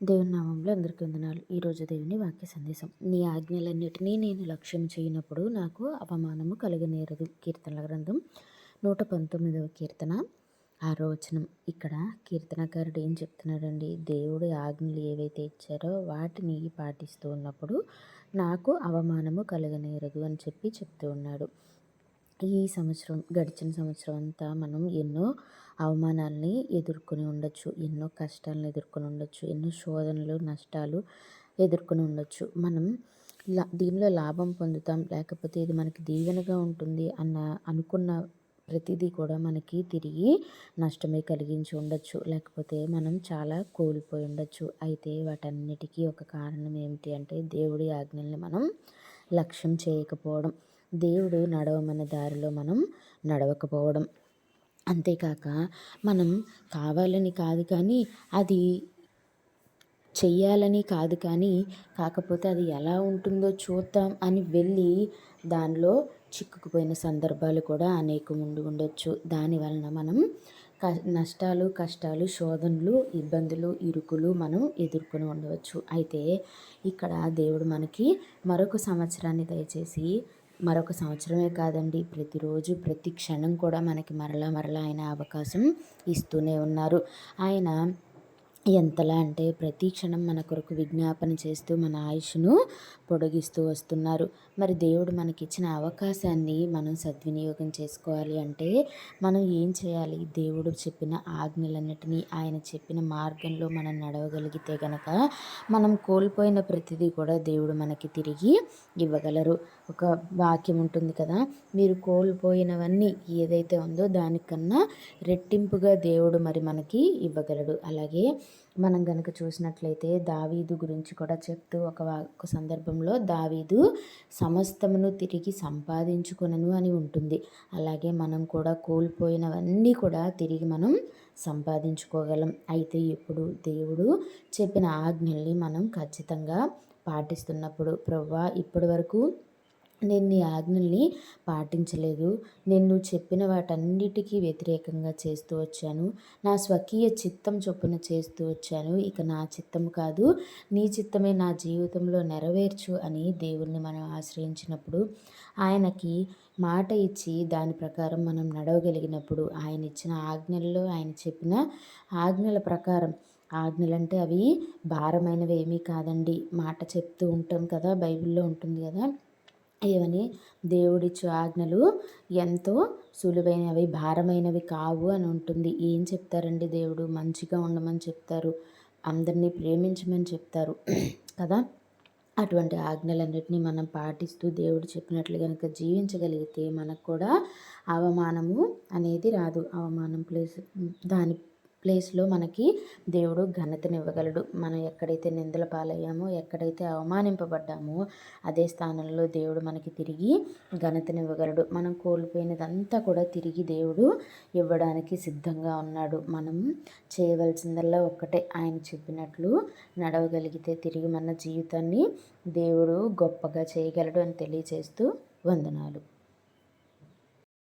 దేవుని నామంలో అందరికీ వందనాలు. ఈరోజు దేవుని వాక్య సందేశం. నీ ఆజ్ఞలన్నిటినీ నేను లక్ష్యం చేయనప్పుడు నాకు అవమానము కలుగనేరదు. కీర్తనల గ్రంథం 119వ కీర్తన 6వ వచనం. ఇక్కడ కీర్తనకారుడు ఏం చెప్తున్నాడండి? దేవుడి ఆజ్ఞలు ఏవైతే ఇచ్చారో వాటిని పాటిస్తూ ఉన్నప్పుడు నాకు అవమానము కలుగనేరదు అని చెప్తూ ఉన్నాడు. ఈ సంవత్సరం గడిచిన సంవత్సరం అంతా మనం ఎన్నో అవమానాల్ని ఎదుర్కొని ఉండొచ్చు, ఎన్నో కష్టాలను ఎదుర్కొని ఉండొచ్చు, ఎన్నో శోధనలు నష్టాలు ఎదుర్కొని ఉండొచ్చు. మనం దీనిలో లాభం పొందుతాం, లేకపోతే ఇది మనకి దీవెనగా ఉంటుంది అనుకున్న ప్రతిదీ కూడా మనకి తిరిగి నష్టమే కలిగించి ఉండొచ్చు, లేకపోతే మనం చాలా కోల్పోయి ఉండొచ్చు. అయితే వాటన్నిటికీ ఒక కారణం ఏమిటి అంటే దేవుడి ఆజ్ఞల్ని మనం లక్ష్యం చేయకపోవడం, దేవుడు నడవమన్న దారిలో మనం నడవకపోవడం. అంతేకాక మనం కావాలని కాదు కానీ అది చెయ్యాలని కాదు కానీ కాకపోతే అది ఎలా ఉంటుందో చూద్దాం అని వెళ్ళి దానిలో చిక్కుకుపోయిన సందర్భాలు కూడా అనేకం ఉండొచ్చు. దానివలన మనం నష్టాలు, కష్టాలు, శోధనలు, ఇబ్బందులు, ఇరుకులు మనం ఎదుర్కొని ఉండవచ్చు. అయితే ఇక్కడ దేవుడు మనకి మరొక సంవత్సరాన్ని దయచేసి, మరొక సంవత్సరమే కాదండి, ప్రతిరోజు ప్రతి క్షణం కూడా మనకి మరలా ఆయన అవకాశం ఇస్తూనే ఉన్నారు. ఆయన ఎంతలా అంటే ప్రతి క్షణం మన కొరకు విజ్ఞాపన చేస్తూ మన ఆయుష్ను పొడిగిస్తూ వస్తున్నారు. మరి దేవుడు మనకిచ్చిన అవకాశాన్ని మనం సద్వినియోగం చేసుకోవాలి అంటే మనం ఏం చేయాలి? దేవుడు చెప్పిన ఆజ్ఞలన్నిటినీ, ఆయన చెప్పిన మార్గంలో మనం నడవగలిగితే గనక మనం కోల్పోయిన ప్రతిదీ కూడా దేవుడు మనకి తిరిగి ఇవ్వగలరు. ఒక వాక్యం ఉంటుంది కదా, మీరు కోల్పోయినవన్నీ ఏదైతే ఉందో దానికన్నా రెట్టింపుగా దేవుడు మరి మనకి ఇవ్వగలడు. అలాగే మనం గనక చూసినట్లయితే దావీదు గురించి కూడా చెప్తూ ఒక సందర్భంలో దావీదు సమస్తమును తిరిగి సంపాదించుకొనను అని ఉంటుంది. అలాగే మనం కూడా కోల్పోయినవన్నీ కూడా తిరిగి మనం సంపాదించుకోగలం. అయితే ఇప్పుడు దేవుడు చెప్పిన ఆజ్ఞల్ని మనం ఖచ్చితంగా పాటిస్తున్నప్పుడు, ప్రభువా ఇప్పటి వరకు నేను నీ ఆజ్ఞల్ని పాటించలేదు, నేను చెప్పిన వాటన్నిటికీ వ్యతిరేకంగా చేస్తూ వచ్చాను, నా స్వకీయ చిత్తం చొప్పున చేస్తూ వచ్చాను, ఇక నా చిత్తం కాదు నీ చిత్తమే నా జీవితంలో నెరవేర్చు అని దేవుణ్ణి మనం ఆశ్రయించినప్పుడు, ఆయనకి మాట ఇచ్చి దాని ప్రకారం మనం నడవగలిగినప్పుడు, ఆయన ఇచ్చిన ఆజ్ఞల్లో, ఆయన చెప్పిన ఆజ్ఞల ప్రకారం, ఆజ్ఞలంటే అవి భారమైనవి ఏమీ కాదండి. మాట చెప్తూ ఉంటాం కదా, బైబిల్లో ఉంటుంది కదా, ఏమని? దేవుడిచ్చు ఆజ్ఞలు ఎంతో సులువైనవి, భారమైనవి కావు అని ఉంటుంది. ఏం చెప్తారండి? దేవుడు మంచిగా ఉండమని చెప్తారు, అందరినీ ప్రేమించమని చెప్తారు కదా. అటువంటి ఆజ్ఞలన్నిటినీ మనం పాటిస్తూ దేవుడు చెప్పినట్లు కనుక జీవించగలిగితే మనకు కూడా అవమానము అనేది రాదు. అవమానం దాని ప్లేస్లో మనకి దేవుడు ఘనతనివ్వగలడు. మనం ఎక్కడైతే నిందల పాలయ్యామో, ఎక్కడైతే అవమానింపబడ్డామో అదే స్థానంలో దేవుడు మనకి తిరిగి ఘనతనివ్వగలడు. మనం కోల్పోయినదంతా కూడా తిరిగి దేవుడు ఇవ్వడానికి సిద్ధంగా ఉన్నాడు. మనం చేయవలసిందల్లా ఒక్కటే, ఆయన చెప్పినట్లు నడవగలిగితే తిరిగి మన జీవితాన్ని దేవుడు గొప్పగా చేయగలడు అని తెలియజేస్తూ వందనాలు.